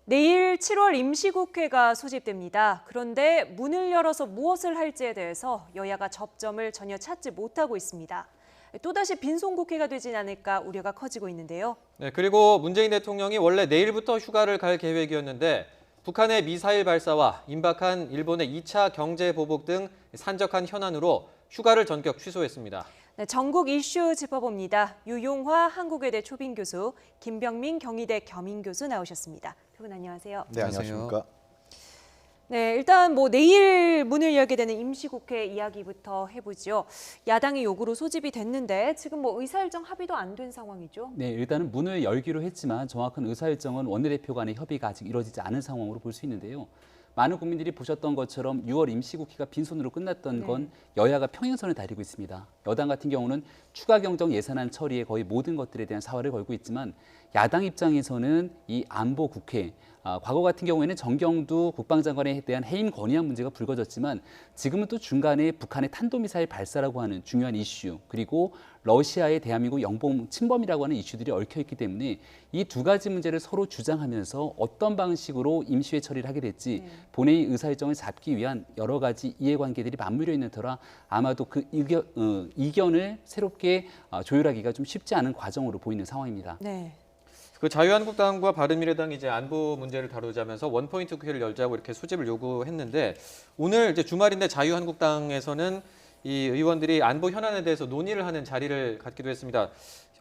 내일 7월 임시국회가 소집됩니다. 그런데 문을 열어서 무엇을 할지에 대해서 여야가 접점을 전혀 찾지 못하고 있습니다. 또다시 빈손국회가 되진 않을까 우려가 커지고 있는데요. 네, 그리고 문재인 대통령이 원래 내일부터 휴가를 갈 계획이었는데 북한의 미사일 발사와 임박한 일본의 2차 경제 보복 등 산적한 현안으로 휴가를 전격 취소했습니다. 네, 전국 이슈 짚어봅니다. 유용화 한국외대 초빙 교수, 김병민 경희대 겸임 교수 나오셨습니다. 두 분 안녕하세요. 네, 안녕하십니까. 네, 일단 내일 문을 열게 되는 임시국회 이야기부터 해보죠. 야당의 요구로 소집이 됐는데 지금 의사일정 합의도 안 된 상황이죠. 네, 일단은 문을 열기로 했지만 정확한 의사일정은 원내대표 간의 협의가 아직 이루어지지 않은 상황으로 볼 수 있는데요. 많은 국민들이 보셨던 것처럼 6월 임시국회가 빈손으로 끝났던 건 여야가 평행선을 다리고 있습니다. 여당 같은 경우는 추가 경정 예산안 처리에 거의 모든 것들에 대한 사활을 걸고 있지만 야당 입장에서는 이 안보 국회, 과거 같은 경우에는 정경두 국방장관에 대한 해임 건의안 문제가 불거졌지만 지금은 또 중간에 북한의 탄도미사일 발사라고 하는 중요한 이슈, 그리고 러시아의 대한민국 영봉 침범이라고 하는 이슈들이 얽혀있기 때문에 이 두 가지 문제를 서로 주장하면서 어떤 방식으로 임시회 처리를 하게 될지 본회의 의사일정을 잡기 위한 여러 가지 이해관계들이 맞물려 있는 터라 아마도 그 이견을 새롭게 조율하기가 좀 쉽지 않은 과정으로 보이는 상황입니다. 네. 그 자유한국당과 바른미래당이 이제 안보 문제를 다루자면서 원포인트 국회를 열자고 이렇게 소집을 요구했는데 오늘 이제 주말인데 자유한국당에서는 이 의원들이 안보 현안에 대해서 논의를 하는 자리를 갖기도 했습니다.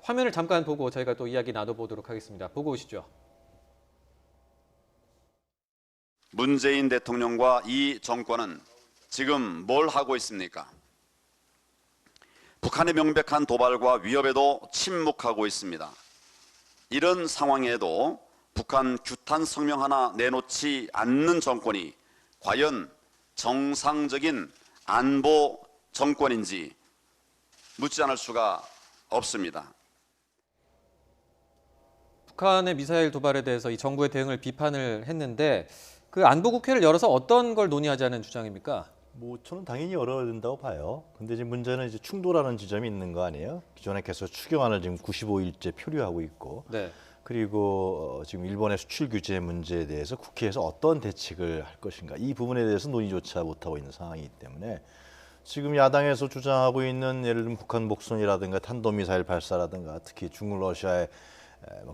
화면을 잠깐 보고 저희가 또 이야기 나눠보도록 하겠습니다. 보고 오시죠. 문재인 대통령과 이 정권은 지금 뭘 하고 있습니까? 북한의 명백한 도발과 위협에도 침묵하고 있습니다. 이런 상황에도 북한 규탄 성명 하나 내놓지 않는 정권이 과연 정상적인 안보 정권인지 묻지 않을 수가 없습니다. 북한의 미사일 도발에 대해서 이 정부의 대응을 비판을 했는데 그 안보 국회를 열어서 어떤 걸 논의하자는 주장입니까? 저는 당연히 열어야 된다고 봐요. 근데 이제 문제는 이제 충돌하는 지점이 있는 거 아니에요? 기존에 계속 추경안을 지금 95일째 표류하고 있고, 네. 그리고 지금 일본의 수출 규제 문제에 대해서 국회에서 어떤 대책을 할 것인가, 이 부분에 대해서 논의조차 못하고 있는 상황이기 때문에 지금 야당에서 주장하고 있는 예를 들면 북한 목선이라든가 탄도미사일 발사라든가 특히 중국 러시아의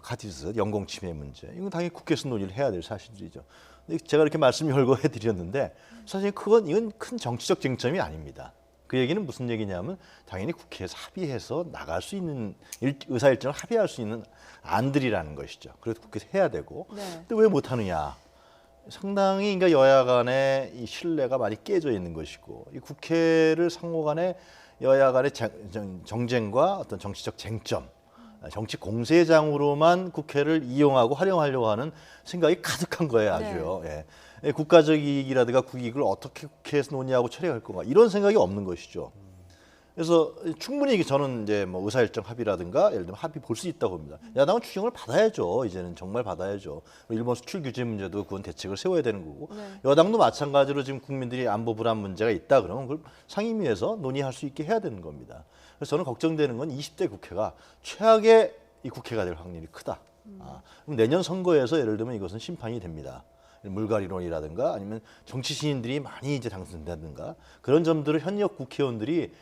카디스 영공 침해 문제, 이건 당연히 국회에서 논의를 해야 될 사실이죠. 근데 제가 이렇게 말씀 열거 해드렸는데 사실 이건 큰 정치적 쟁점이 아닙니다. 그 얘기는 무슨 얘기냐면 당연히 국회에서 합의해서 나갈 수 있는 의사일정을 합의할 수 있는 안들이라는 것이죠. 그래서 국회에서 해야 되고, 근데 왜 못하느냐? 상당히 그러니까 여야 간의 이 신뢰가 많이 깨져 있는 것이고, 이 국회를 상호 간에 여야 간의 정쟁과 어떤 정치적 쟁점, 정치 공세장으로만 국회를 이용하고 활용하려고 하는 생각이 가득한 거예요, 아주요. 예. 국가적 이익이라든가 국익을 어떻게 국회에서 논의하고 처리할 건가, 이런 생각이 없는 것이죠. 그래서 충분히 저는 이제 의사일정 합의라든가 예를 들면 합의 볼 수 있다고 봅니다. 야당은 추경을 받아야죠. 이제는 정말 받아야죠. 일본 수출 규제 문제도 그건 대책을 세워야 되는 거고, 여당도 마찬가지로 지금 국민들이 안보 불안 문제가 있다 그러면 그걸 상임위에서 논의할 수 있게 해야 되는 겁니다. 그래서 저는 걱정되는 건 20대 국회가 최악의 이 국회가 될 확률이 크다. 그럼 내년 선거에서 예를 들면 이것은 심판이 됩니다. 물갈이론이라든가 아니면 정치 신인들이 많이 이제 당선된다든가 그런 점들을 현역 국회의원들이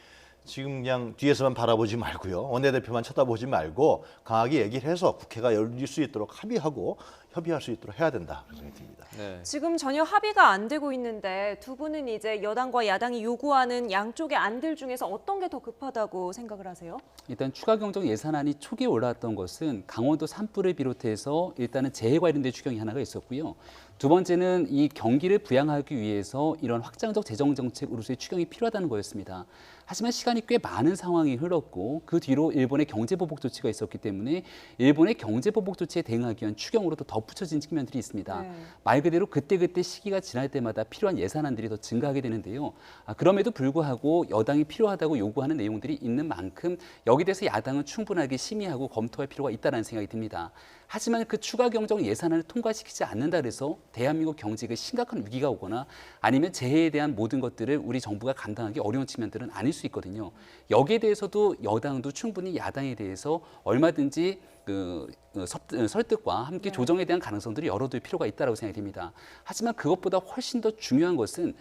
지금 그냥 뒤에서만 바라보지 말고요. 원내대표만 쳐다보지 말고 강하게 얘기를 해서 국회가 열릴 수 있도록 합의하고 협의할 수 있도록 해야 된다, 그런 생각이 듭니다. 네. 지금 전혀 합의가 안 되고 있는데 두 분은 이제 여당과 야당이 요구하는 양쪽의 안들 중에서 어떤 게 더 급하다고 생각을 하세요? 일단 추가 경정 예산안이 초기에 올라왔던 것은 강원도 산불을 비롯해서 일단은 재해 관련된 추경이 하나가 있었고요. 두 번째는 이 경기를 부양하기 위해서 이런 확장적 재정 정책으로서의 추경이 필요하다는 거였습니다. 하지만 시간이 꽤 많은 상황이 흘렀고 그 뒤로 일본의 경제보복 조치가 있었기 때문에 일본의 경제보복 조치에 대응하기 위한 추경으로 또 덧붙여진 측면들이 있습니다. 말 그대로 그때그때 시기가 지날 때마다 필요한 예산안들이 더 증가하게 되는데요. 그럼에도 불구하고 여당이 필요하다고 요구하는 내용들이 있는 만큼 여기 대해서 야당은 충분하게 심의하고 검토할 필요가 있다는 생각이 듭니다. 하지만 그 추가 경정 예산안을 통과시키지 않는다 그래서 대한민국 경제가 심각한 위기가 오거나 아니면 재해에 대한 모든 것들을 우리 정부가 감당하기 어려운 측면들은 아닐 수 있거든요. 여기에 대해서도 여당도 충분히 야당에 대해서 얼마든지 설득과 함께 조정에 대한 가능성들을 열어둘 필요가 있다고 생각이 됩니다. 하지만 그것보다 훨씬 더 중요한 것은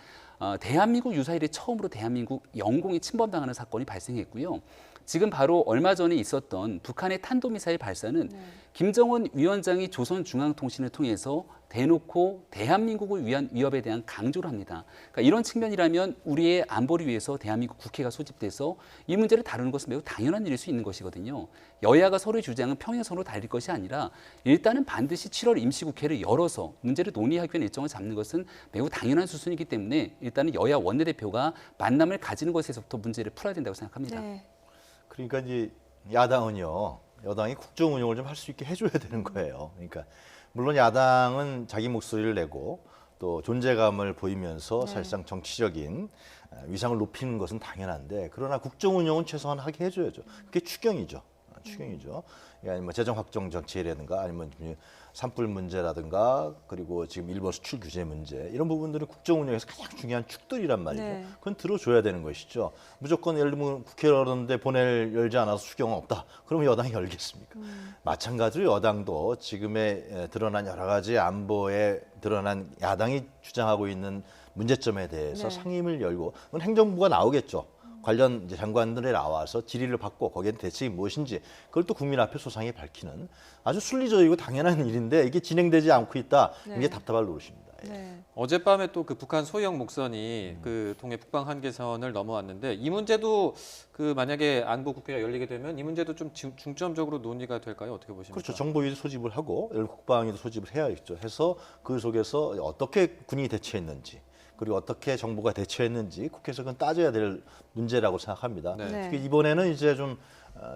대한민국 유사 이래 처음으로 대한민국 영공이 침범당하는 사건이 발생했고요. 지금 바로 얼마 전에 있었던 북한의 탄도미사일 발사는 김정은 위원장이 조선중앙통신을 통해서 대놓고 대한민국을 위한 위협에 대한 강조를 합니다. 그러니까 이런 측면이라면 우리의 안보를 위해서 대한민국 국회가 소집돼서 이 문제를 다루는 것은 매우 당연한 일일 수 있는 것이거든요. 여야가 서로의 주장은 평행선으로 달릴 것이 아니라 일단은 반드시 7월 임시국회를 열어서 문제를 논의하기 위한 일정을 잡는 것은 매우 당연한 수순이기 때문에 일단은 여야 원내대표가 만남을 가지는 것에서부터 문제를 풀어야 된다고 생각합니다. 네. 그러니까 이제 야당은요, 여당이 국정 운영을 좀 할 수 있게 해줘야 되는 거예요. 그러니까 물론 야당은 자기 목소리를 내고 또 존재감을 보이면서 사실상 정치적인 위상을 높이는 것은 당연한데, 그러나 국정 운영은 최소한 하게 해줘야죠. 그게 추경이죠. 추경이죠. 그러니까 뭐 재정 확정 정책이라든가 아니면 산불 문제라든가 그리고 지금 일본 수출 규제 문제, 이런 부분들은 국정 운영에서 가장 중요한 축들이란 말이죠. 네. 그건 들어줘야 되는 것이죠. 무조건 예를 들면 국회를 열었는데 본회의를 열지 않아서 추경은 없다, 그러면 여당이 열겠습니까? 마찬가지로 여당도 지금의 드러난 여러 가지 안보에 드러난 야당이 주장하고 있는 문제점에 대해서 상임을 열고, 그건 행정부가 나오겠죠. 관련 이제 장관들이 나와서 질의를 받고 거기에 대책이 무엇인지 그걸 또 국민 앞에 소상히 밝히는 아주 순리적이고 당연한 일인데, 이게 진행되지 않고 있다. 이게 답답할 노릇입니다. 예. 네. 어젯밤에 또 그 북한 소형 목선이 그 동해 북방 한계선을 넘어왔는데, 이 문제도 그 만약에 안보 국회가 열리게 되면 이 문제도 좀 중점적으로 논의가 될까요? 어떻게 보십니까? 그렇죠. 정보위도 소집을 하고 국방위도 소집을 해야겠죠. 해서 그 속에서 어떻게 군이 대처했는지, 그리고 어떻게 정부가 대처했는지 국회에서 그건 따져야 될 문제라고 생각합니다. 네. 특히 이번에는 이제 좀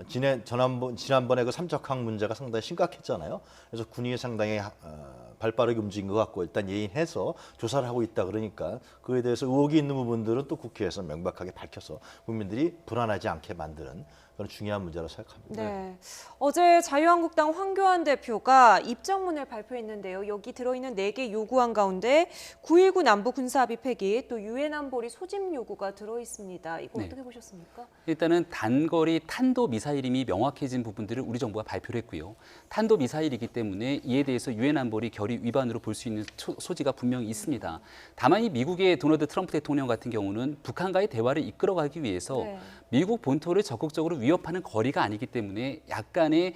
지난번에 그 삼척항 문제가 상당히 심각했잖아요. 그래서 군이 상당히 발빠르게 움직인 것 같고 일단 예인해서 조사를 하고 있다 그러니까 그에 대해서 의혹이 있는 부분들은 또 국회에서 명백하게 밝혀서 국민들이 불안하지 않게 만드는 그런 중요한 문제라고 생각합니다. 네. 어제 자유한국당 황교안 대표가 입장문을 발표했는데요. 여기 들어있는 4개 요구안 가운데 9.19 남북 군사합의 폐기, 또 유엔 안보리 소집 요구가 들어있습니다. 이거 네. 어떻게 보셨습니까? 일단은 단거리 탄도미사일임이 명확해진 부분들을 우리 정부가 발표를 했고요. 탄도미사일이기 때문에 이에 대해서 유엔 안보리 결의 위반으로 볼 수 있는 소지가 분명히 있습니다. 다만 이 미국의 도널드 트럼프 대통령 같은 경우는 북한과의 대화를 이끌어가기 위해서 미국 본토를 적극적으로 위협하는 거리가 아니기 때문에 약간의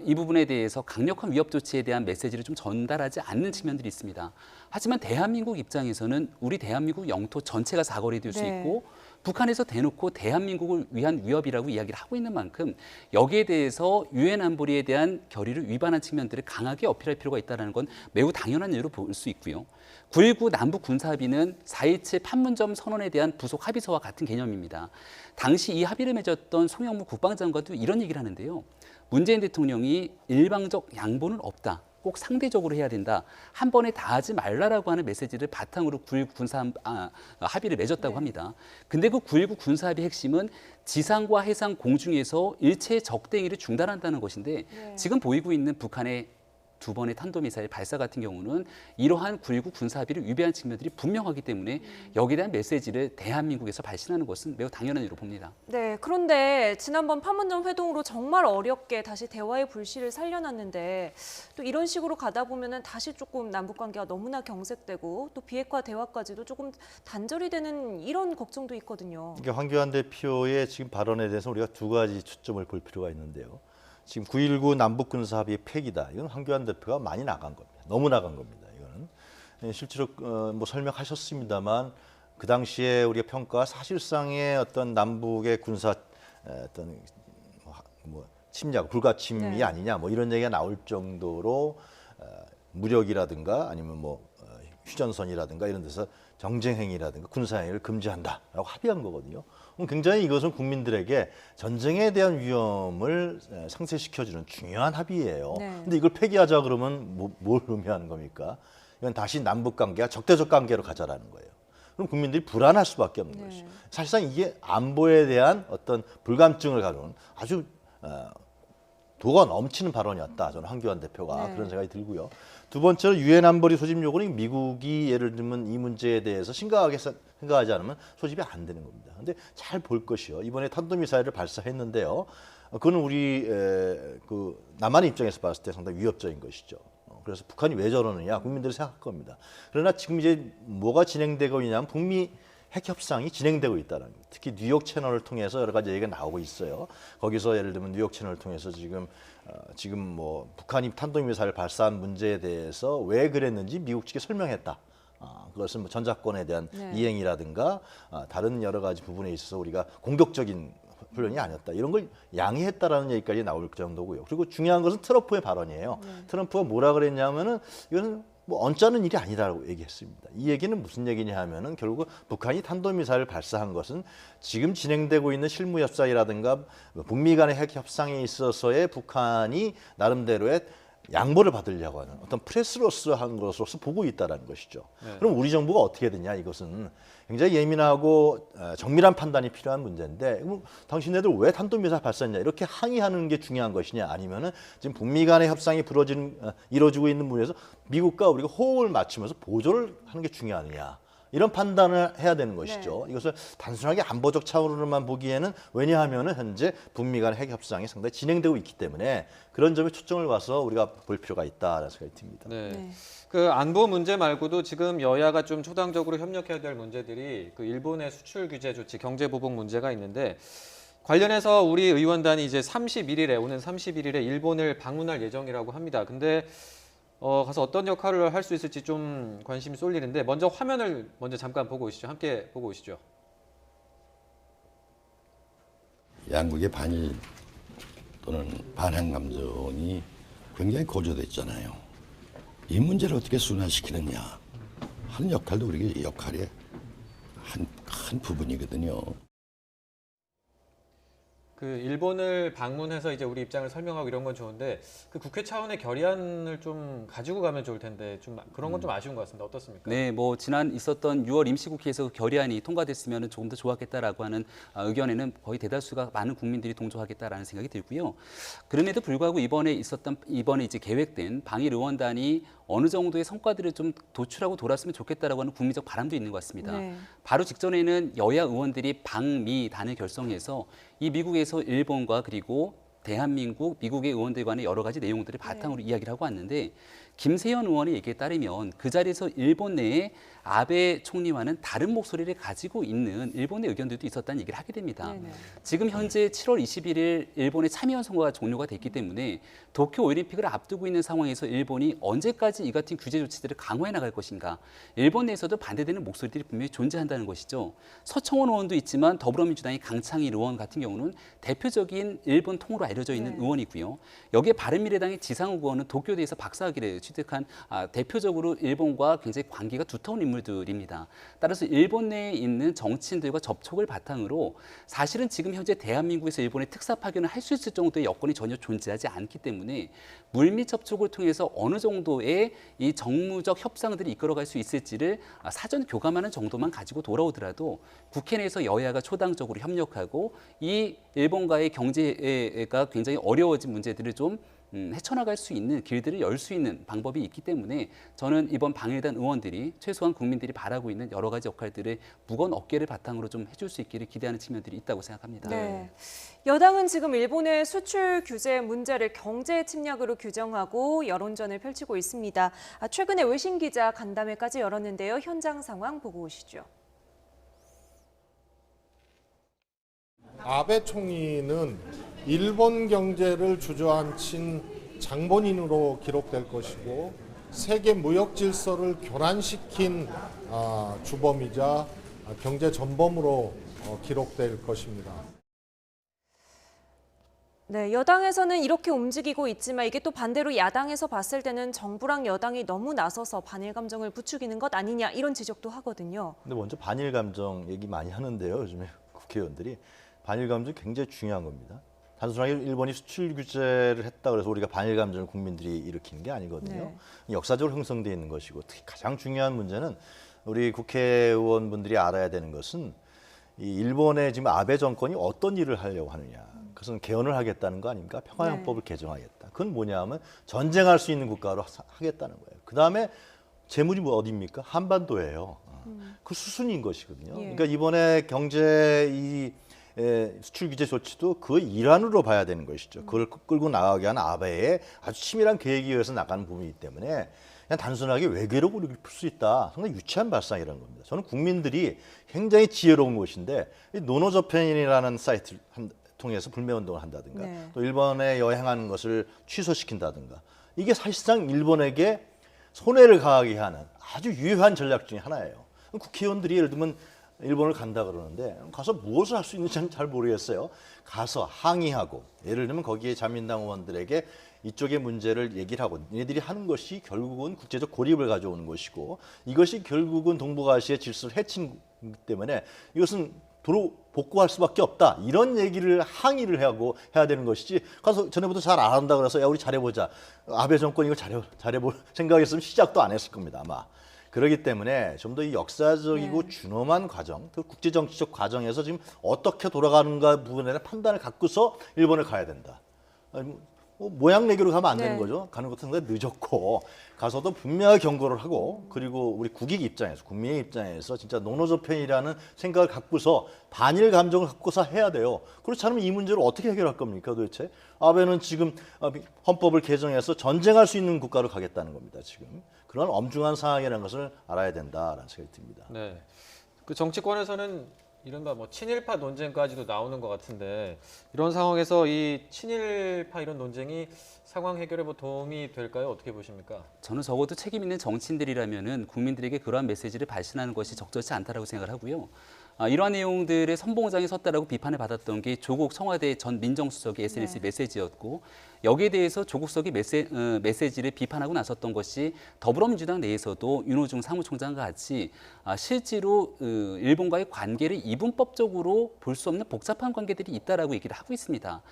이 부분에 대해서 강력한 위협 조치에 대한 메시지를 좀 전달하지 않는 측면들이 있습니다. 하지만 대한민국 입장에서는 우리 대한민국 영토 전체가 사거리 될 수 있고 북한에서 대놓고 대한민국을 위한 위협이라고 이야기를 하고 있는 만큼 여기에 대해서 유엔 안보리에 대한 결의를 위반한 측면들을 강하게 어필할 필요가 있다는 건 매우 당연한 일로 볼 수 있고요. 9.19 남북 군사합의는 4.27 판문점 선언에 대한 부속 합의서와 같은 개념입니다. 당시 이 합의를 맺었던 송영무 국방장관도 이런 얘기를 하는데요. 문재인 대통령이 일방적 양보는 없다. 꼭 상대적으로 해야 된다. 한 번에 다 하지 말라라고 하는 메시지를 바탕으로 9.19 군사 합의를 맺었다고 합니다. 근데 그 9.19 군사 합의 핵심은 지상과 해상 공중에서 일체 적대행위를 중단한다는 것인데 지금 보이고 있는 북한의 2번의 탄도미사일 발사 같은 경우는 이러한 9.19 군사 합의를 위배한 측면들이 분명하기 때문에 여기에 대한 메시지를 대한민국에서 발신하는 것은 매우 당연한 일로 봅니다. 네, 그런데 지난번 판문점 회동으로 정말 어렵게 다시 대화의 불씨를 살려놨는데 또 이런 식으로 가다 보면은 다시 조금 남북 관계가 너무나 경색되고 또 비핵화 대화까지도 조금 단절이 되는 이런 걱정도 있거든요. 이게 황교안 대표의 지금 발언에 대해서 우리가 두 가지 초점을 볼 필요가 있는데요. 지금 9.19 남북 군사 합의의 폐기다. 이건 황교안 대표가 많이 나간 겁니다. 너무 나간 겁니다. 이거는 실제로 뭐 설명하셨습니다만 그 당시에 우리가 평가 사실상의 어떤 남북의 군사 어떤 뭐 침략, 불가침이 아니냐 뭐 이런 얘기가 나올 정도로 무력이라든가 아니면 뭐 휴전선이라든가 이런 데서 정쟁행위라든가 군사행위를 금지한다라고 합의한 거거든요. 굉장히 이것은 국민들에게 전쟁에 대한 위험을 상쇄시켜주는 중요한 합의예요. 그런데 이걸 폐기하자 그러면 뭘 의미하는 겁니까? 이건 다시 남북 관계가 적대적 관계로 가자라는 거예요. 그럼 국민들이 불안할 수밖에 없는 것이죠. 사실상 이게 안보에 대한 어떤 불감증을 가져오는 아주 도가 넘치는 발언이었다. 저는 황교안 대표가 그런 생각이 들고요. 두 번째로 유엔 안보리 소집 요구는 미국이 예를 들면 이 문제에 대해서 심각하게 생각하지 않으면 소집이 안 되는 겁니다. 근데 잘 볼 것이요. 이번에 탄도미사일을 발사했는데요. 그거는 우리 그 남한의 입장에서 봤을 때 상당히 위협적인 것이죠. 그래서 북한이 왜 저러느냐 국민들이 생각할 겁니다. 그러나 지금 이제 뭐가 진행되고 있냐면 북미 핵 협상이 진행되고 있다는 겁니다. 특히 뉴욕 채널을 통해서 여러 가지 얘기가 나오고 있어요. 거기서 예를 들면 뉴욕 채널을 통해서 지금 뭐 북한이 탄도미사일 발사한 문제에 대해서 왜 그랬는지 미국 측에 설명했다. 그것은 뭐 전작권에 대한 이행이라든가 다른 여러 가지 부분에 있어서 우리가 공격적인 훈련이 아니었다. 이런 걸 양해했다라는 얘기까지 나올 정도고요. 그리고 중요한 것은 트럼프의 발언이에요. 트럼프가 뭐라 그랬냐면은 이거는 뭐 언짢은 일이 아니다라고 얘기했습니다. 이 얘기는 무슨 얘기냐 하면은 결국 북한이 탄도미사일을 발사한 것은 지금 진행되고 있는 실무 협상이라든가 북미 간의 핵 협상에 있어서의 북한이 나름대로의 양보를 받으려고 하는 어떤 프레스로서 한 것으로서 보고 있다는 것이죠. 그럼 우리 정부가 어떻게 되냐 이것은 굉장히 예민하고 정밀한 판단이 필요한 문제인데 당신네들 왜 탄도미사일 발사했냐 이렇게 항의하는 게 중요한 것이냐 아니면은 지금 북미 간의 협상이 이루어지고 있는 부분에서 미국과 우리가 호흡을 맞추면서 보조를 하는 게 중요하느냐 이런 판단을 해야 되는 것이죠. 이것을 단순하게 안보적 차원으로만 보기에는 왜냐하면은 현재 북미 간의 핵 협상이 상당히 진행되고 있기 때문에 그런 점에 초점을 봐서 우리가 볼 필요가 있다라는 생각이 듭니다. 그 안보 문제 말고도 지금 여야가 좀 초당적으로 협력해야 될 문제들이 그 일본의 수출 규제 조치, 경제 보복 문제가 있는데 관련해서 우리 의원단이 이제 오는 31일에 일본을 방문할 예정이라고 합니다. 근데 가서 어떤 역할을 할 수 있을지 좀 관심이 쏠리는데 먼저 화면을 잠깐 보고 오시죠. 함께 보고 오시죠. 양국의 반일 또는 반한 감정이 굉장히 고조됐잖아요. 이 문제를 어떻게 순화시키느냐 하는 역할도 우리 역할의 한 부분이거든요. 그 일본을 방문해서 이제 우리 입장을 설명하고 이런 건 좋은데 그 국회 차원의 결의안을 좀 가지고 가면 좋을 텐데 좀 그런 건 좀 아쉬운 것 같습니다. 어떻습니까? 네, 뭐 지난 있었던 6월 임시국회에서 결의안이 통과됐으면 조금 더 좋았겠다라고 하는 의견에는 거의 대다수가 많은 국민들이 동조하겠다라는 생각이 들고요. 그럼에도 불구하고 이번에 이제 계획된 방일 의원단이 어느 정도의 성과들을 좀 도출하고 돌았으면 좋겠다라고 하는 국민적 바람도 있는 것 같습니다. 바로 직전에는 여야 의원들이 방미단을 결성해서 이 미국에서 일본과 그리고 대한민국, 미국의 의원들 간의 여러 가지 내용들을 바탕으로 이야기를 하고 왔는데 김세현 의원의 얘기에 따르면 그 자리에서 일본 내에 아베 총리와는 다른 목소리를 가지고 있는 일본의 의견들도 있었다는 얘기를 하게 됩니다. 지금 현재 7월 21일 일본의 참여연 선거가 종료가 됐기 때문에 도쿄 올림픽을 앞두고 있는 상황에서 일본이 언제까지 이 같은 규제 조치들을 강화해 나갈 것인가. 일본 내에서도 반대되는 목소리들이 분명히 존재한다는 것이죠. 서청원 의원도 있지만 더불어민주당의 강창일 의원 같은 경우는 대표적인 일본 통으로 알려져 있는 의원이고요. 여기에 바른미래당의 지상욱 의원은 도쿄대에서 박사학위를 취득한 대표적으로 일본과 굉장히 관계가 두터운 인물들입니다. 따라서 일본 내에 있는 정치인들과 접촉을 바탕으로 사실은 지금 현재 대한민국에서 일본의 특사 파견을 할 수 있을 정도의 여건이 전혀 존재하지 않기 때문에 물밑 접촉을 통해서 어느 정도의 이 정무적 협상들이 이끌어갈 수 있을지를 사전 교감하는 정도만 가지고 돌아오더라도 국회 내에서 여야가 초당적으로 협력하고 이 일본과의 경제가 굉장히 어려워진 문제들을 좀 헤쳐나갈 수 있는 길들을 열 수 있는 방법이 있기 때문에 저는 이번 방일단 의원들이 최소한 국민들이 바라고 있는 여러 가지 역할들을 무거운 어깨를 바탕으로 좀 해줄 수 있기를 기대하는 측면들이 있다고 생각합니다. 여당은 지금 일본의 수출 규제 문제를 경제 침략으로 규정하고 여론전을 펼치고 있습니다. 최근에 외신 기자 간담회까지 열었는데요. 현장 상황 보고 오시죠. 아베 총리는 일본 경제를 주저앉힌 장본인으로 기록될 것이고 세계 무역 질서를 교란시킨 주범이자 경제 전범으로 기록될 것입니다. 네, 여당에서는 이렇게 움직이고 있지만 이게 또 반대로 야당에서 봤을 때는 정부랑 여당이 너무 나서서 반일 감정을 부추기는 것 아니냐 이런 지적도 하거든요. 근데 먼저 반일 감정 얘기 많이 하는데요. 요즘에 국회의원들이 반일 감정이 굉장히 중요한 겁니다. 단순하게 일본이 수출 규제를 했다 그래서 우리가 반일 감정을 국민들이 일으키는 게 아니거든요. 역사적으로 형성되어 있는 것이고 특히 가장 중요한 문제는 우리 국회의원분들이 알아야 되는 것은 이 일본의 지금 아베 정권이 어떤 일을 하려고 하느냐. 그것은 개헌을 하겠다는 거 아닙니까? 평화헌법을 개정하겠다. 그건 뭐냐면 전쟁할 수 있는 국가로 하겠다는 거예요. 그다음에 재물이 뭐 어디입니까? 한반도예요. 그 수순인 것이거든요. 예. 그러니까 이번에 경제 수출 규제 조치도 그 일환으로 봐야 되는 것이죠. 그걸 끌고 나가게 한 아베의 아주 치밀한 계획에 의해서 나가는 부분이기 때문에 그냥 단순하게 외교로 풀 수 있다. 상당히 유치한 발상이라는 겁니다. 저는 국민들이 굉장히 지혜로운 것인데 이 노노저펜이라는 사이트를 통해서 불매운동을 한다든가 네. 또 일본에 여행하는 것을 취소시킨다든가 이게 사실상 일본에게 손해를 가하게 하는 아주 유효한 전략 중에 하나예요. 국회의원들이 예를 들면 일본을 간다 그러는데 가서 무엇을 할 수 있는지는 잘 모르겠어요. 가서 항의하고 예를 들면 거기에 자민당 의원들에게 이쪽의 문제를 얘기를 하고 얘들이 하는 것이 결국은 국제적 고립을 가져오는 것이고 이것이 결국은 동북아시아의 질서를 해치기 때문에 이것은 도로 복구할 수밖에 없다. 이런 얘기를 항의를 하고 해야 되는 것이지 가서 전에부터 잘 안 한다 그래서 야 우리 잘해보자. 아베 정권이 이거 잘해볼 생각했으면 시작도 안 했을 겁니다 아마. 그렇기 때문에 좀 더 이 역사적이고 준엄한 과정, 그 국제정치적 과정에서 지금 어떻게 돌아가는가 부분에 대한 판단을 갖고서 일본에 가야 된다. 모양 내기로 가면 안 되는 네. 거죠. 가는 것도 상당히 늦었고 가서도 분명하게 경고를 하고 그리고 우리 국익 입장에서 국민의 입장에서 진짜 노노저펜이라는 생각을 갖고서 반일 감정을 갖고서 해야 돼요. 그렇지 않으면 이 문제를 어떻게 해결할 겁니까 도대체? 아베는 지금 헌법을 개정해서 전쟁할 수 있는 국가로 가겠다는 겁니다. 지금 그런 엄중한 상황이라는 것을 알아야 된다라는 생각이 듭니다. 네. 그 정치권에서는 이른바 뭐 친일파 논쟁까지도 나오는 것 같은데 이런 상황에서 이 친일파 이런 논쟁이 상황 해결에 뭐 도움이 될까요? 어떻게 보십니까? 저는 적어도 책임 있는 정치인들이라면은 국민들에게 그러한 메시지를 발신하는 것이 적절치 않다라고 생각을 하고요. 이러한 내용들의 선봉장에 섰다라고 비판을 받았던 게 조국 청와대 전 민정수석의 SNS 메시지였고 여기에 대해서 조국 수석이 메시지를 비판하고 나섰던 것이 더불어민주당 내에서도 윤호중 사무총장과 같이 실제로 일본과의 관계를 이분법적으로 볼 수 없는 복잡한 관계들이 있다라고 얘기를 하고 있습니다.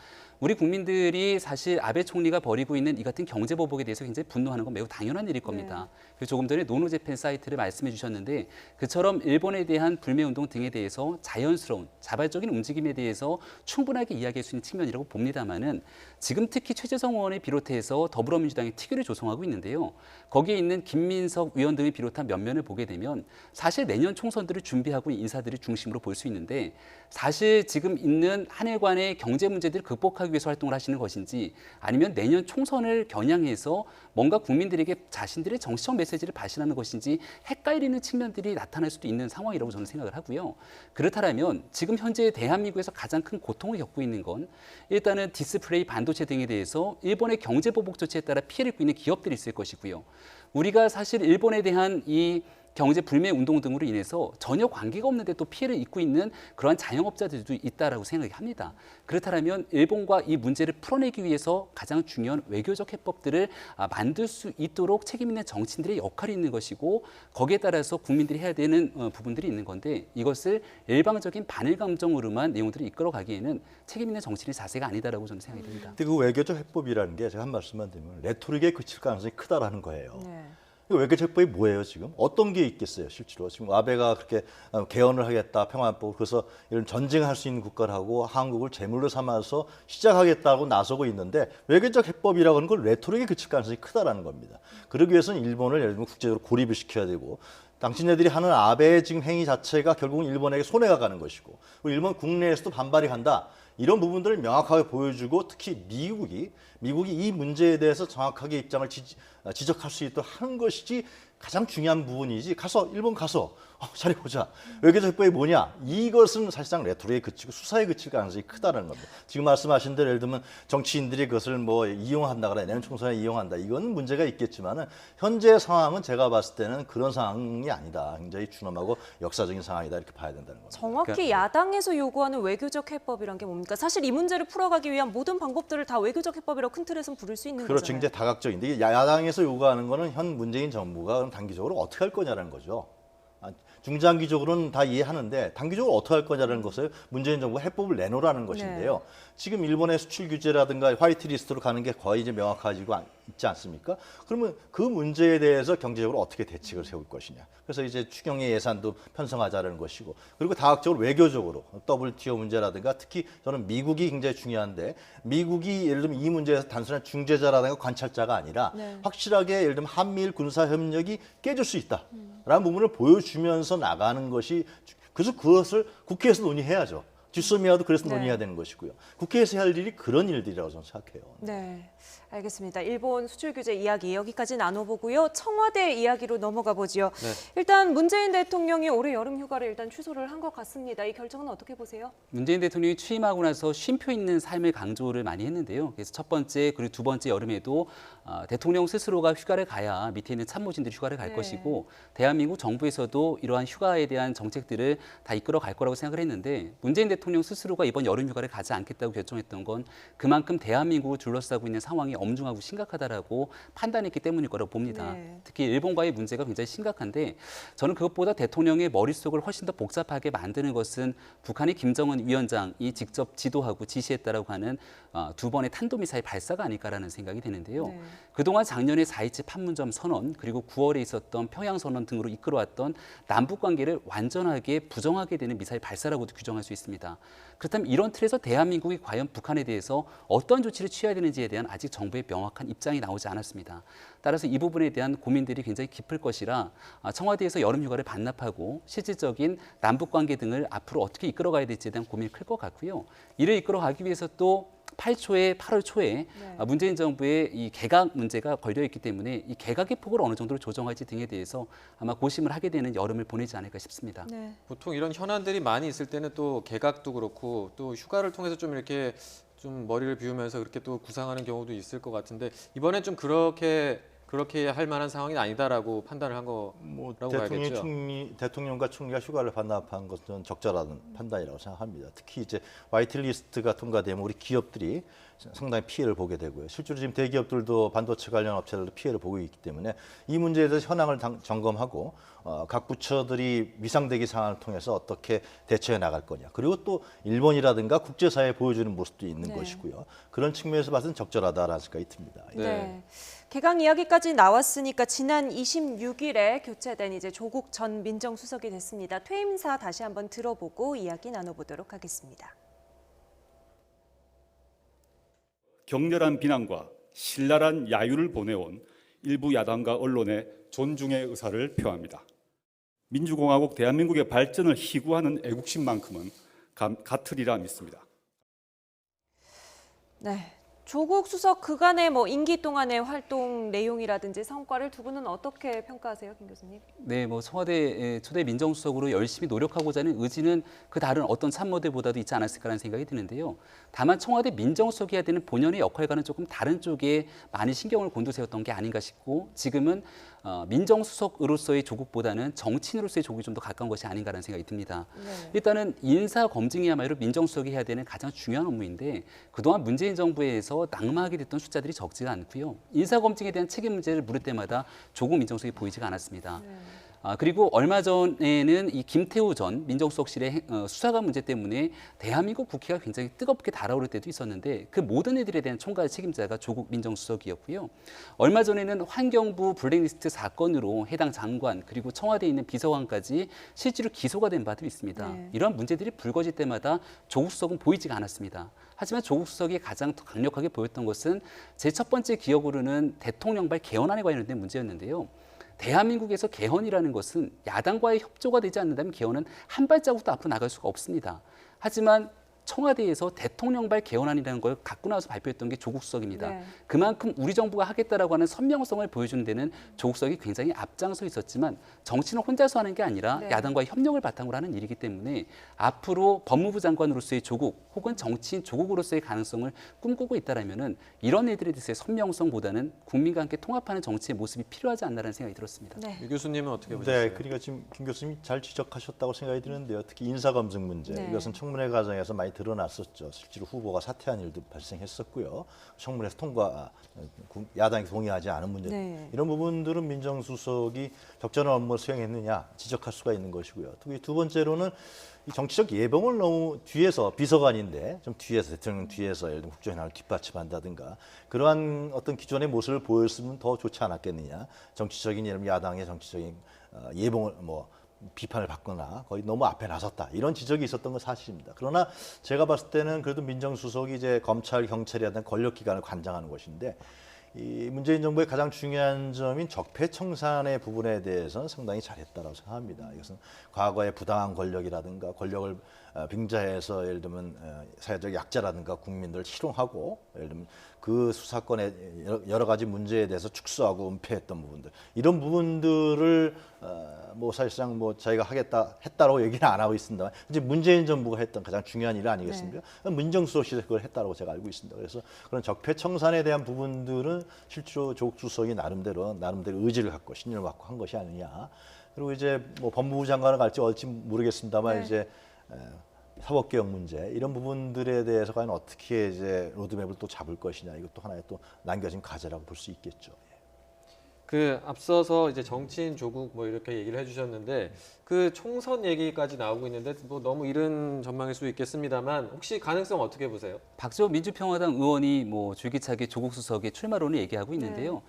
우리 국민들이 사실 아베 총리가 벌이고 있는 이 같은 경제 보복에 대해서 굉장히 분노하는 건 매우 당연한 일일 겁니다. 그리고 조금 전에 노노재팬 사이트를 말씀해 주셨는데 그처럼 일본에 대한 불매운동 등에 대해서 자연스러운 자발적인 움직임에 대해서 충분하게 이야기할 수 있는 측면이라고 봅니다만은 지금 특히 최재성 의원을 비롯해서 더불어민주당이 특위를 조성하고 있는데요. 거기에 있는 김민석 위원 등을 비롯한 면면을 보게 되면 사실 내년 총선들을 준비하고 있는 인사들을 중심으로 볼 수 있는데 사실 지금 있는 한일 간의 경제 문제들을 극복하기 위해서 활동을 하시는 것인지 아니면 내년 총선을 겨냥해서 뭔가 국민들에게 자신들의 정치적 메시지를 발신하는 것인지 헷갈리는 측면들이 나타날 수도 있는 상황이라고 저는 생각을 하고요. 그렇다면 지금 현재 대한민국에서 가장 큰 고통을 겪고 있는 건 일단은 디스플레이 반도체 등에 대해서 일본의 경제 보복 조치에 따라 피해를 입고 있는 기업들이 있을 것이고요. 우리가 사실 일본에 대한 이 경제 불매 운동 등으로 인해서 전혀 관계가 없는데 또 피해를 입고 있는 그러한 자영업자들도 있다라고 생각이 합니다. 그렇다면 일본과 이 문제를 풀어내기 위해서 가장 중요한 외교적 해법들을 만들 수 있도록 책임 있는 정치인들의 역할이 있는 것이고 거기에 따라서 국민들이 해야 되는 부분들이 있는 건데 이것을 일방적인 반일 감정으로만 내용들을 이끌어가기에는 책임 있는 정치인의 자세가 아니다라고 저는 생각이 듭니다. 근데 그 외교적 해법이라는 게 제가 한 말씀만 드리면 레토릭에 그칠 가능성이 크다라는 거예요. 네. 외교적 해법이 뭐예요 지금? 어떤 게 있겠어요 실제로? 지금 아베가 그렇게 개헌을 하겠다 평화헌법 그래서 이런 전쟁할 수 있는 국가를 하고 한국을 제물로 삼아서 시작하겠다고 나서고 있는데 외교적 해법이라고 하는 건 레토릭에 그칠 가능성이 크다라는 겁니다. 그러기 위해서는 일본을 예를 들면 국제적으로 고립을 시켜야 되고 당신네들이 하는 아베의 지금 행위 자체가 결국은 일본에게 손해가 가는 것이고 일본 국내에서도 반발이 간다. 이런 부분들을 명확하게 보여주고 특히 미국이 이 문제에 대해서 정확하게 입장을 지적할 수 있도록 하는 것이지 가장 중요한 부분이지 가서 일본 가서 잘해보자. 외교적 해법이 뭐냐? 이것은 사실상 레토릭에 그치고 수사에 그칠 가능성이 크다는 겁니다. 지금 말씀하신 대로 예를 들면 정치인들이 그것을 뭐 이용한다거나 내년 총선에 이용한다. 이건 문제가 있겠지만은 현재 상황은 제가 봤을 때는 그런 상황이 아니다. 굉장히 준엄하고 역사적인 상황이다 이렇게 봐야 된다는 겁니다. 정확히 야당에서 요구하는 외교적 해법이란 게 뭡니까? 사실 이 문제를 풀어가기 위한 모든 방법들을 다 외교적 해법이라고 큰 틀에서는 부를 수 있는 그렇죠. 거잖아요. 굉장히 다각적인데 이게 야당에서 요구하는 거는 현 문재인 정부가 그럼 단기적으로 어떻게 할 거냐라는 거죠. 중장기적으로는 다 이해하는데 단기적으로 어떻게 할 거냐라는 것을 문재인 정부가 해법을 내놓으라는 것인데요. 지금 일본의 수출 규제라든가 화이트 리스트로 가는 게 거의 이제 명확해지고 있지 않습니까? 그러면 그 문제에 대해서 경제적으로 어떻게 대책을 세울 것이냐. 그래서 이제 추경의 예산도 편성하자는 것이고, 그리고 다각적으로 외교적으로 WTO 문제라든가, 특히 저는 미국이 굉장히 중요한데, 미국이 예를 들면 이 문제에서 단순한 중재자라든가 관찰자가 아니라 확실하게 예를 들면 한미일 군사 협력이 깨질 수 있다라는 부분을 보여주면서 나가는 것이, 그래서 그것을 국회에서 논의해야죠. 뒷소미와도 그래서 논의해야 되는 것이고요. 국회에서 할 일이 그런 일들이라고 저는 생각해요. 네, 알겠습니다. 일본 수출 규제 이야기 여기까지 나눠보고요. 청와대 이야기로 넘어가 보지요. 네. 일단 문재인 대통령이 올해 여름 휴가를 일단 취소를 한 것 같습니다. 이 결정은 어떻게 보세요? 문재인 대통령이 취임하고 나서 쉼표 있는 삶을 강조를 많이 했는데요. 그래서 첫 번째 그리고 두 번째 여름에도 대통령 스스로가 휴가를 가야 밑에 있는 참모진들이 휴가를 갈 네. 것이고, 대한민국 정부에서도 이러한 휴가에 대한 정책들을 다 이끌어 갈 거라고 생각을 했는데, 문재인 대통령 스스로가 이번 여름 휴가를 가지 않겠다고 결정했던 건 그만큼 대한민국을 둘러싸고 있는 상황이 엄중하고 심각하다라고 판단했기 때문일 거라고 봅니다. 네. 특히 일본과의 문제가 굉장히 심각한데, 저는 그것보다 대통령의 머릿속을 훨씬 더 복잡하게 만드는 것은 북한의 김정은 위원장이 직접 지도하고 지시했다라고 하는 두 번의 탄도미사일 발사가 아닐까라는 생각이 드는데요. 네. 그동안 작년에 4.27 판문점 선언, 그리고 9월에 있었던 평양 선언 등으로 이끌어왔던 남북 관계를 완전하게 부정하게 되는 미사일 발사라고도 규정할 수 있습니다. 그렇다면 이런 틀에서 대한민국이 과연 북한에 대해서 어떤 조치를 취해야 되는지에 대한 아직 정부의 명확한 입장이 나오지 않았습니다. 따라서 이 부분에 대한 고민들이 굉장히 깊을 것이라 청와대에서 여름 휴가를 반납하고 실질적인 남북 관계 등을 앞으로 어떻게 이끌어가야 될지에 대한 고민이 클 것 같고요. 이를 이끌어가기 위해서 또 8월 초에 문재인 정부의 이 개각 문제가 걸려 있기 때문에 이 개각의 폭을 어느 정도로 조정할지 등에 대해서 아마 고심을 하게 되는 여름을 보내지 않을까 싶습니다. 네. 보통 이런 현안들이 많이 있을 때는 또 개각도 그렇고 또 휴가를 통해서 좀 이렇게 좀 머리를 비우면서 그렇게 또 구상하는 경우도 있을 것 같은데, 이번엔 좀 그렇게 할 만한 상황이 아니다라고 판단을 한 거라고 봐야겠죠. 대통령과 총리가 휴가를 반납한 것은 적절한 판단이라고 생각합니다. 특히 이제 화이트리스트가 통과되면 우리 기업들이 상당히 피해를 보게 되고요. 실제로 지금 대기업들도 반도체 관련 업체들도 피해를 보고 있기 때문에 이 문제에 대해서 현황을 점검하고 각 부처들이 위상대기 상황을 통해서 어떻게 대처해 나갈 거냐. 그리고 또 일본이라든가 국제사회에 보여주는 모습도 있는 네. 것이고요. 그런 측면에서 봐서는 적절하다라는 생각이 듭니다. 네. 개각 이야기까지 나왔으니까 지난 26일에 교체된 이제 조국 전 민정수석이 됐습니다. 퇴임사 다시 한번 들어보고 이야기 나눠보도록 하겠습니다. 격렬한 비난과 신랄한 야유를 보내온 일부 야당과 언론의 존중의 의사를 표합니다. 민주공화국 대한민국의 발전을 희구하는 애국심만큼은 같으리라 믿습니다. 네. 조국 수석 그간의 임기 동안의 활동 내용이라든지 성과를 두 분은 어떻게 평가하세요, 김 교수님? 네, 청와대 초대 민정수석으로 열심히 노력하고자 하는 의지는 그 다른 어떤 참모들보다도 있지 않았을까라는 생각이 드는데요. 다만 청와대 민정수석이 해야 되는 본연의 역할과는 조금 다른 쪽에 많이 신경을 곤두세웠던 게 아닌가 싶고, 지금은 민정수석으로서의 조국보다는 정치인으로서의 조국이 좀 더 가까운 것이 아닌가라는 생각이 듭니다. 네. 일단은 인사 검증이야말로 민정수석이 해야 되는 가장 중요한 업무인데, 그동안 문재인 정부에서 낙마하게 됐던 숫자들이 적지가 않고요. 인사 검증에 대한 책임 문제를 물을 때마다 조국 민정수석이 보이지가 않았습니다. 네. 그리고 얼마 전에는 이 김태우 전 민정수석실의 수사관 문제 때문에 대한민국 국회가 굉장히 뜨겁게 달아오를 때도 있었는데, 그 모든 일들에 대한 총괄 책임자가 조국 민정수석이었고요. 얼마 전에는 환경부 블랙리스트 사건으로 해당 장관 그리고 청와대에 있는 비서관까지 실제로 기소가 된 바도 있습니다. 네. 이런 문제들이 불거질 때마다 조국 수석은 보이지가 않았습니다. 하지만 조국 수석이 가장 강력하게 보였던 것은 제 첫 번째 기억으로는 대통령발 개헌안에 관련된 문제였는데요. 대한민국에서 개헌이라는 것은 야당과의 협조가 되지 않는다면 개헌은 한 발자국도 앞으로 나갈 수가 없습니다. 하지만 청와대에서 대통령발 개헌안이라는 걸 갖고 나와서 발표했던 게 조국 수석입니다. 네. 그만큼 우리 정부가 하겠다라고 하는 선명성을 보여주는 데는 조국 수석이 굉장히 앞장서 있었지만, 정치는 혼자서 하는 게 아니라 네. 야당과의 협력을 바탕으로 하는 일이기 때문에 앞으로 법무부 장관으로서의 조국 혹은 정치인 조국으로서의 가능성을 꿈꾸고 있다라면은 이런 일들에 대해서의 선명성보다는 국민과 함께 통합하는 정치의 모습이 필요하지 않나라는 생각이 들었습니다. 네. 유 교수님은 어떻게 보셨어요? 네, 그러니까 지금 김 교수님이 잘 지적하셨다고 생각이 드는데요. 특히 인사검증 문제, 네. 이것은 청문회 과정에서 많이 드러났었죠. 실제로 후보가 사퇴한 일도 발생했었고요. 청문회에서 야당이 동의하지 않은 문제 네. 이런 부분들은 민정수석이 적절한 업무를 수행했느냐 지적할 수가 있는 것이고요. 특히 두 번째로는 이 정치적 예봉을 너무 뒤에서 비서관인데 좀 뒤에서 대통령 뒤에서 예를 들면 국정현안을 뒷받침한다든가 그러한 어떤 기존의 모습을 보였으면 더 좋지 않았겠느냐. 정치적인 예를 들면 야당의 정치적인 예봉을 비판을 받거나 거의 너무 앞에 나섰다 이런 지적이 있었던 건 사실입니다. 그러나 제가 봤을 때는 그래도 민정수석이 이제 검찰, 경찰이라든 권력기관을 관장하는 것인데 이 문재인 정부의 가장 중요한 점인 적폐청산의 부분에 대해서는 상당히 잘했다고 생각합니다. 이것은 과거의 부당한 권력이라든가 권력을 빙자해서 예를 들면 사회적 약자라든가 국민들을 희롱하고 예를 들면 그 수사권의 여러 가지 문제에 대해서 축소하고 은폐했던 부분들 이런 부분들을 사실상 자기가 했다라고 얘기는 안 하고 있습니다만 이제 문재인 정부가 했던 가장 중요한 일 아니겠습니까? 민정수석실에서 그걸 했다라고 제가 알고 있습니다. 그래서 그런 적폐청산에 대한 부분들은 실제로 조국 수석이 나름대로 의지를 갖고 신념을 갖고 한 것이 아니냐. 그리고 이제 법무부 장관을 갈지 어찌 모르겠습니다만 네. 이제 사법개혁 문제 이런 부분들에 대해서 과연 어떻게 이제 로드맵을 또 잡을 것이냐 이것도 하나의 또 남겨진 과제라고 볼 수 있겠죠. 그 앞서서 이제 정치인 조국 이렇게 얘기를 해주셨는데 그 총선 얘기까지 나오고 있는데 너무 이른 전망일 수 있겠습니다만 혹시 가능성 어떻게 보세요? 박지원 민주평화당 의원이 줄기차게 조국 수석의 출마론을 얘기하고 있는데요.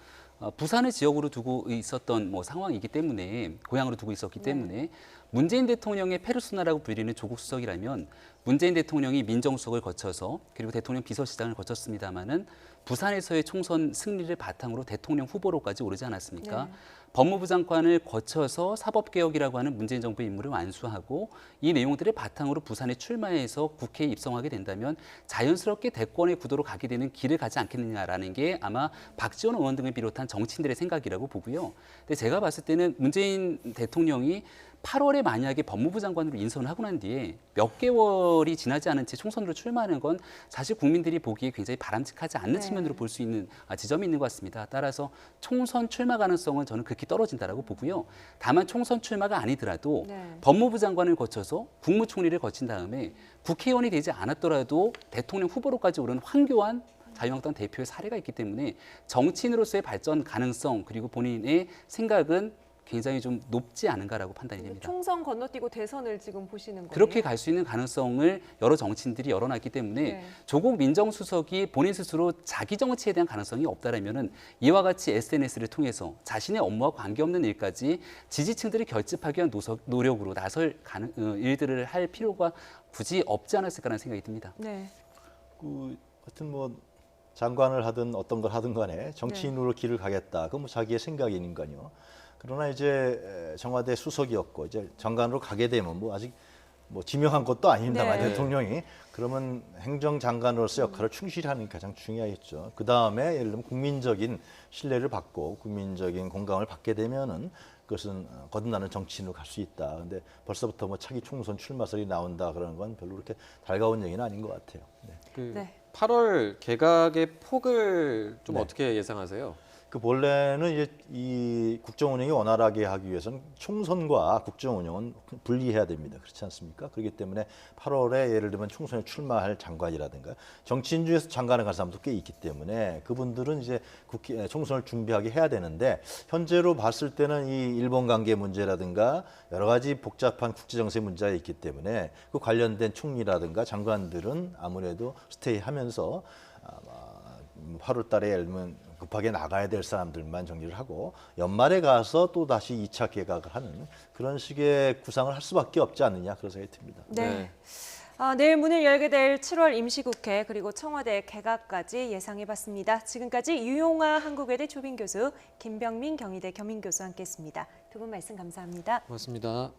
부산을 지역으로 두고 있었던 상황이기 때문에 고향으로 두고 있었기 때문에 문재인 대통령의 페르소나라고 불리는 조국 수석이라면 문재인 대통령이 민정수석을 거쳐서 그리고 대통령 비서실장을 거쳤습니다마는 부산에서의 총선 승리를 바탕으로 대통령 후보로까지 오르지 않았습니까? 네. 법무부 장관을 거쳐서 사법개혁이라고 하는 문재인 정부의 임무를 완수하고 이 내용들을 바탕으로 부산에 출마해서 국회에 입성하게 된다면 자연스럽게 대권의 구도로 가게 되는 길을 가지 않겠느냐라는 게 아마 박지원 의원 등을 비롯한 정치인들의 생각이라고 보고요. 근데 제가 봤을 때는 문재인 대통령이 8월에 만약에 법무부 장관으로 인선을 하고 난 뒤에 몇 개월이 지나지 않은 채 총선으로 출마하는 건 사실 국민들이 보기에 굉장히 바람직하지 않는 측면으로 볼 수 있는 지점이 있는 것 같습니다. 따라서 총선 출마 가능성은 저는 극히 떨어진다라고 보고요. 다만 총선 출마가 아니더라도 법무부 장관을 거쳐서 국무총리를 거친 다음에 국회의원이 되지 않았더라도 대통령 후보로까지 오른 황교안 자유한국당 대표의 사례가 있기 때문에 정치인으로서의 발전 가능성 그리고 본인의 생각은 굉장히 좀 높지 않은가라고 판단이 됩니다. 총선 건너뛰고 대선을 지금 보시는 거예요? 그렇게 갈 수 있는 가능성을 여러 정치인들이 열어놨기 때문에 조국 민정수석이 본인 스스로 자기 정치에 대한 가능성이 없다라면은 이와 같이 SNS를 통해서 자신의 업무와 관계없는 일까지 지지층들을 결집하기 위한 노력으로 나설 일들을 할 필요가 굳이 없지 않았을까라는 생각이 듭니다. 네. 하여튼 장관을 하든 어떤 걸 하든 간에 정치인으로 길을 가겠다. 그건 자기의 생각이니까요. 그러나 이제 청와대 수석이었고 이제 장관으로 가게 되면 아직 지명한 것도 아닙니다만 대통령이 그러면 행정장관으로서 역할을 충실히 하는 게 가장 중요하겠죠. 그 다음에 예를 들면 국민적인 신뢰를 받고 국민적인 공감을 받게 되면은 그것은 거듭나는 정치인으로 갈 수 있다. 근데 벌써부터 차기 총선 출마설이 나온다 그러는 건 별로 그렇게 달가운 얘기는 아닌 것 같아요. 8월 개각의 폭을 좀 어떻게 예상하세요? 본래는 이제 이 국정 운영이 원활하게 하기 위해서는 총선과 국정 운영은 분리해야 됩니다. 그렇지 않습니까? 그렇기 때문에 8월에 예를 들면 총선에 출마할 장관이라든가 정치인 중에서 장관을 간 사람도 꽤 있기 때문에 그분들은 이제 총선을 준비하게 해야 되는데 현재로 봤을 때는 이 일본 관계 문제라든가 여러 가지 복잡한 국제 정세 문제가 있기 때문에 그 관련된 총리라든가 장관들은 아무래도 스테이하면서 8월 달에 예를 들면 급하게 나가야 될 사람들만 정리를 하고 연말에 가서 또 다시 2차 개각을 하는 그런 식의 구상을 할 수밖에 없지 않느냐 그런 생각이 듭니다. 네. 내일 문을 열게 될 7월 임시국회 그리고 청와대 개각까지 예상해봤습니다. 지금까지 유용하 한국외대 조빈 교수, 김병민 경희대 겸임교수와 함께했습니다. 두 분 말씀 감사합니다. 고맙습니다.